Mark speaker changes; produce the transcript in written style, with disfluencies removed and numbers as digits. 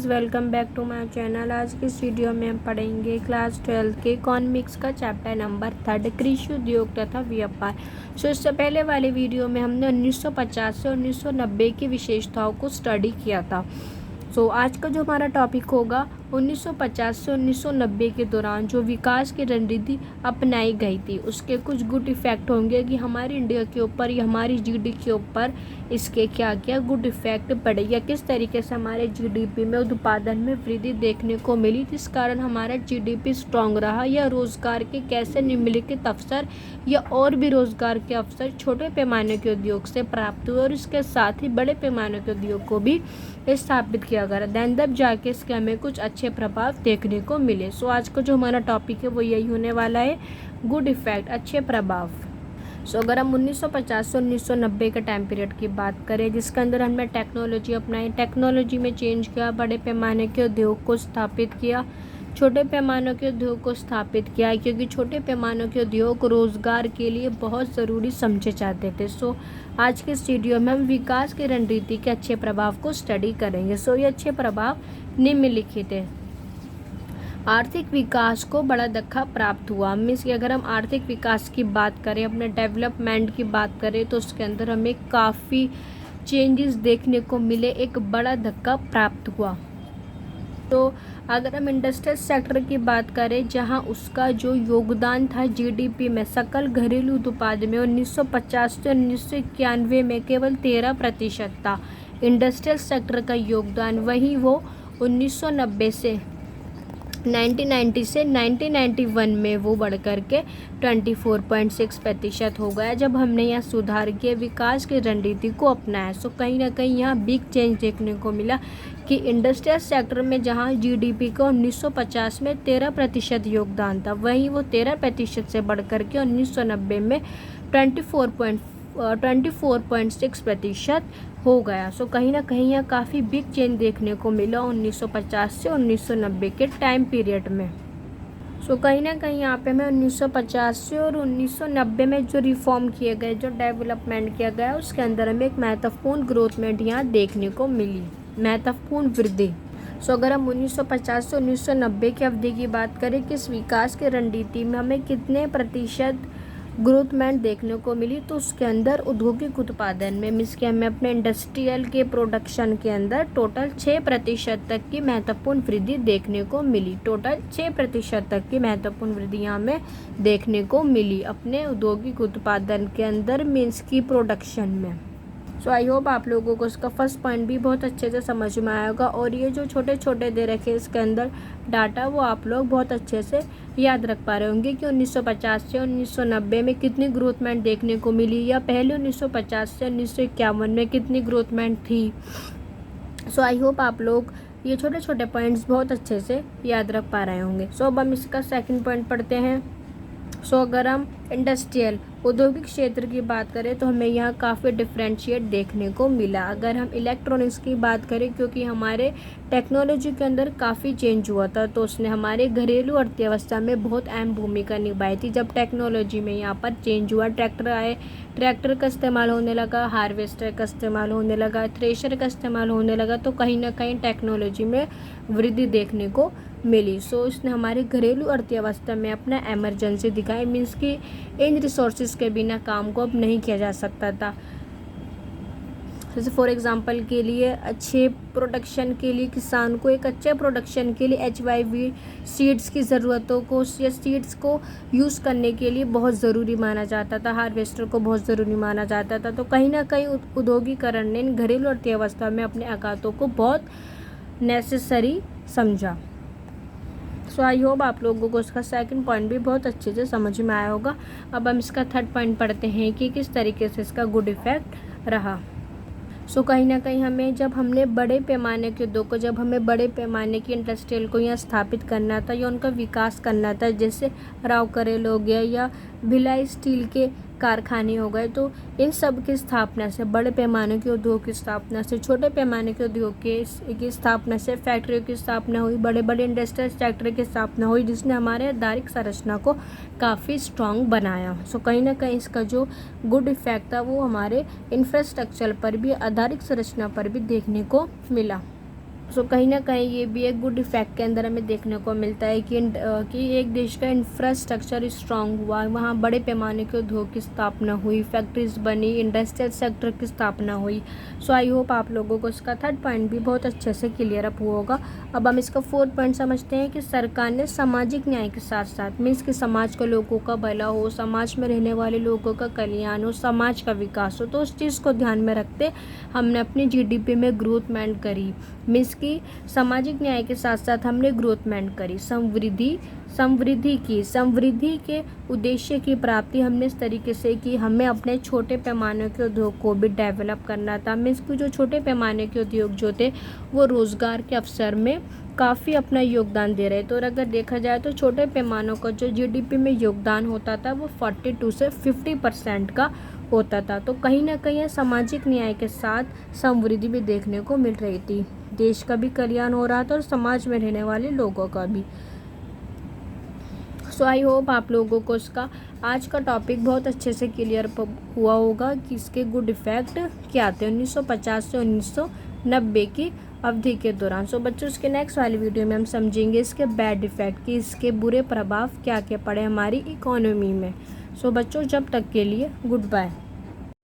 Speaker 1: Guys, welcome back to my channel. आज की इस वीडियो में हम पढ़ेंगे क्लास 12 के इकोनॉमिक्स का चैप्टर नंबर 3 कृषि उद्योग तथा व्यापार। इससे पहले वाले वीडियो में हमने 1950 से 1990 की विशेषताओं को स्टडी किया था। आज का जो हमारा टॉपिक होगा 1950 से 1990 के दौरान जो विकास की रणनीति अपनाई गई थी उसके कुछ गुड इफ़ेक्ट होंगे कि हमारी इंडिया के ऊपर या हमारी जीडीपी के ऊपर इसके क्या क्या गुड इफ़ेक्ट पड़े या किस तरीके से हमारे जीडीपी में उत्पादन में वृद्धि देखने को मिली, जिस कारण हमारा जीडीपी स्ट्रांग रहा, या रोज़गार के कैसे निम्नलिखित अवसर या और भी रोज़गार के अवसर छोटे पैमाने के उद्योग से प्राप्त हुए और इसके साथ ही बड़े पैमाने के उद्योग को भी स्थापित किया गया। दैन तब जाके इसके हमें कुछ अच्छे प्रभाव देखने को मिले। आज का जो हमारा टॉपिक है वो यही होने वाला है, गुड इफ़ेक्ट, अच्छे प्रभाव। अगर हम 1950 से 1990 के टाइम पीरियड की बात करें जिसके अंदर हमने टेक्नोलॉजी अपनाई, टेक्नोलॉजी में चेंज किया, बड़े पैमाने के उद्योग को स्थापित किया, छोटे पैमानों के उद्योग को स्थापित किया, क्योंकि छोटे पैमानों के उद्योग रोज़गार के लिए बहुत ज़रूरी समझे जाते थे। आज के इस वीडियो में हम विकास की रणनीति के अच्छे प्रभाव को स्टडी करेंगे। ये अच्छे प्रभाव निम्नलिखित है। आर्थिक विकास को बड़ा धक्का प्राप्त हुआ। मीन्स कि अगर हम आर्थिक विकास की बात करें, अपने डेवलपमेंट की बात करें, तो उसके अंदर हमें काफ़ी चेंजेस देखने को मिले, एक बड़ा धक्का प्राप्त हुआ। अगर हम इंडस्ट्रियल सेक्टर की बात करें जहां उसका जो योगदान था जीडीपी में, सकल घरेलू उत्पाद में 1950 से 1991 में केवल 13% था इंडस्ट्रियल सेक्टर का योगदान, वहीं वो 1990 से 1990 से 1991 में वो बढ़ कर के 24.6% हो गया जब हमने यहाँ सुधार किए, विकास की रणनीति को अपनाया। कहीं ना कहीं यहाँ बिग चेंज देखने को मिला कि इंडस्ट्रियल सेक्टर में जहाँ जीडीपी का 1950 में 13% योगदान था, वहीं वो 13% से बढ़ कर के 1990 में 24.6% हो गया। कहीं ना कहीं यहाँ काफ़ी बिग चेंज देखने को मिला 1950 से 1990 के टाइम पीरियड में। कहीं ना कहीं यहाँ पे हमें 1950 से और 1990 में जो रिफॉर्म किए गए, जो डेवलपमेंट किया गया, उसके अंदर हमें एक महत्वपूर्ण ग्रोथमेंट यहाँ देखने को मिली, महत्वपूर्ण वृद्धि। अगर हम 1950 से 1990 की अवधि की बात करें कि इस विकास की रणनीति में हमें कितने प्रतिशत ग्रोथमेंट देखने को मिली, तो उसके अंदर औद्योगिक उत्पादन में, मीन्स कि हमें अपने इंडस्ट्रियल के प्रोडक्शन के अंदर टोटल 6% तक की महत्वपूर्ण वृद्धि देखने को मिली। टोटल 6% तक की महत्वपूर्ण वृद्धि यहाँ में देखने को मिली अपने औद्योगिक उत्पादन के अंदर, मीन्स की प्रोडक्शन में। आई होप आप लोगों को इसका फर्स्ट पॉइंट भी बहुत अच्छे से समझ में आया होगा, और ये जो छोटे छोटे दे रखे इसके अंदर डाटा वो आप लोग बहुत अच्छे से याद रख पा रहे होंगे कि 1950 से 1990 में कितनी ग्रोथमेंट देखने को मिली, या पहले 1950 से 1951 में कितनी ग्रोथमेंट थी। आई होप आप लोग ये छोटे छोटे पॉइंट्स बहुत अच्छे से याद रख पा रहे होंगे। अब हम इसका सेकंड पॉइंट पढ़ते हैं। अगर हम इंडस्ट्रियल औद्योगिक क्षेत्र की बात करें तो हमें यहाँ काफ़ी डिफ्रेंशिएट देखने को मिला। अगर हम इलेक्ट्रॉनिक्स की बात करें, क्योंकि हमारे टेक्नोलॉजी के अंदर काफ़ी चेंज हुआ था, तो उसने हमारे घरेलू अर्थव्यवस्था में बहुत अहम भूमिका निभाई थी। जब टेक्नोलॉजी में यहाँ पर चेंज हुआ, ट्रैक्टर आए, ट्रैक्टर का इस्तेमाल होने लगा, हार्वेस्टर का इस्तेमाल होने लगा, थ्रेशर का इस्तेमाल होने लगा, तो कहीं ना कहीं टेक्नोलॉजी में वृद्धि देखने को मिली। इसने हमारे घरेलू अर्थव्यवस्था में अपना इमरजेंसी दिखाई, मीन्स कि इन रिसोर्सेज के बिना काम को अब नहीं किया जा सकता था। जैसे फॉर एग्जांपल के लिए अच्छे प्रोडक्शन के लिए किसान को एक अच्छे प्रोडक्शन के लिए HYV सीड्स की ज़रूरतों को या सीड्स को यूज़ करने के लिए बहुत ज़रूरी माना जाता था, हार्वेस्टर को बहुत ज़रूरी माना जाता था। तो कहीं ना कहीं औद्योगिकरण ने घरेलू अर्थव्यवस्था में अपने आघातों को बहुत नेसेसरी समझा। आई होप आप लोगों को इसका सेकंड पॉइंट भी बहुत अच्छे से समझ में आया होगा। अब हम इसका थर्ड पॉइंट पढ़ते हैं कि किस तरीके से इसका गुड इफ़ेक्ट रहा। कहीं ना कहीं हमें जब हमने बड़े पैमाने के उद्योग को, जब हमें बड़े पैमाने की इंडस्ट्रियल को यहाँ स्थापित करना था या उनका विकास करना था, जैसे राव करेल हो गया या भिलाई स्टील के कारखाने हो गए, तो इन सब की स्थापना से, बड़े पैमाने के उद्योग की स्थापना से, छोटे पैमाने के उद्योग की स्थापना से फैक्ट्रियों की स्थापना हुई, बड़े बड़े इंडस्ट्रियल सेक्टर की स्थापना हुई, जिसने हमारे आधारिक संरचना को काफ़ी स्ट्रॉन्ग बनाया। कहीं ना कहीं इसका जो गुड इफेक्ट था वो हमारे इंफ्रास्ट्रक्चर पर भी, आधारिक संरचना पर भी देखने को मिला। सो कहीं ना कहीं ये भी एक गुड इफेक्ट के अंदर हमें देखने को मिलता है कि एक देश का इंफ्रास्ट्रक्चर स्ट्रांग हुआ, वहाँ बड़े पैमाने के उद्योग की स्थापना हुई, फैक्ट्रीज बनी, इंडस्ट्रियल सेक्टर की स्थापना हुई। सो आई होप आप लोगों को इसका थर्ड पॉइंट भी बहुत अच्छे से क्लियर अप हुआ होगा। अब हम इसका फोर्थ पॉइंट समझते हैं कि सरकार ने सामाजिक न्याय के साथ साथ मीन्स कि समाज के लोगों का भला हो, समाज में रहने वाले लोगों का कल्याण हो, समाज का विकास हो, तो उस चीज़ को ध्यान में रखते हमने अपनी जीडीपी में ग्रोथमेंट करी। मीन्स कि सामाजिक न्याय के साथ साथ हमने ग्रोथमेंट करी, समृद्धि के उद्देश्य की प्राप्ति हमने इस तरीके से कि हमें अपने छोटे पैमाने के उद्योग को भी डेवलप करना था। मीन्स कि जो छोटे पैमाने के उद्योग जो थे वो रोज़गार के अवसर में काफ़ी अपना योगदान दे रहे थे। और अगर देखा जाए तो छोटे पैमानों का जो जीडीपी में योगदान होता था वो 42 से 50% का होता था। तो कहीं ना कहीं सामाजिक न्याय के साथ समृद्धि भी देखने को मिल रही थी, देश का भी कल्याण हो रहा था और समाज में रहने वाले लोगों का भी। सो आई होप आप लोगों को इसका आज का टॉपिक बहुत अच्छे से क्लियर हुआ होगा कि इसके गुड इफ़ेक्ट क्या थे 1950 से 1990 की अवधि के दौरान। सो बच्चों इसके नेक्स्ट वाली वीडियो में हम समझेंगे इसके बैड इफ़ेक्ट कि इसके बुरे प्रभाव क्या क्या पड़े हमारी इकोनॉमी में। सो बच्चों जब तक के लिए गुड बाय।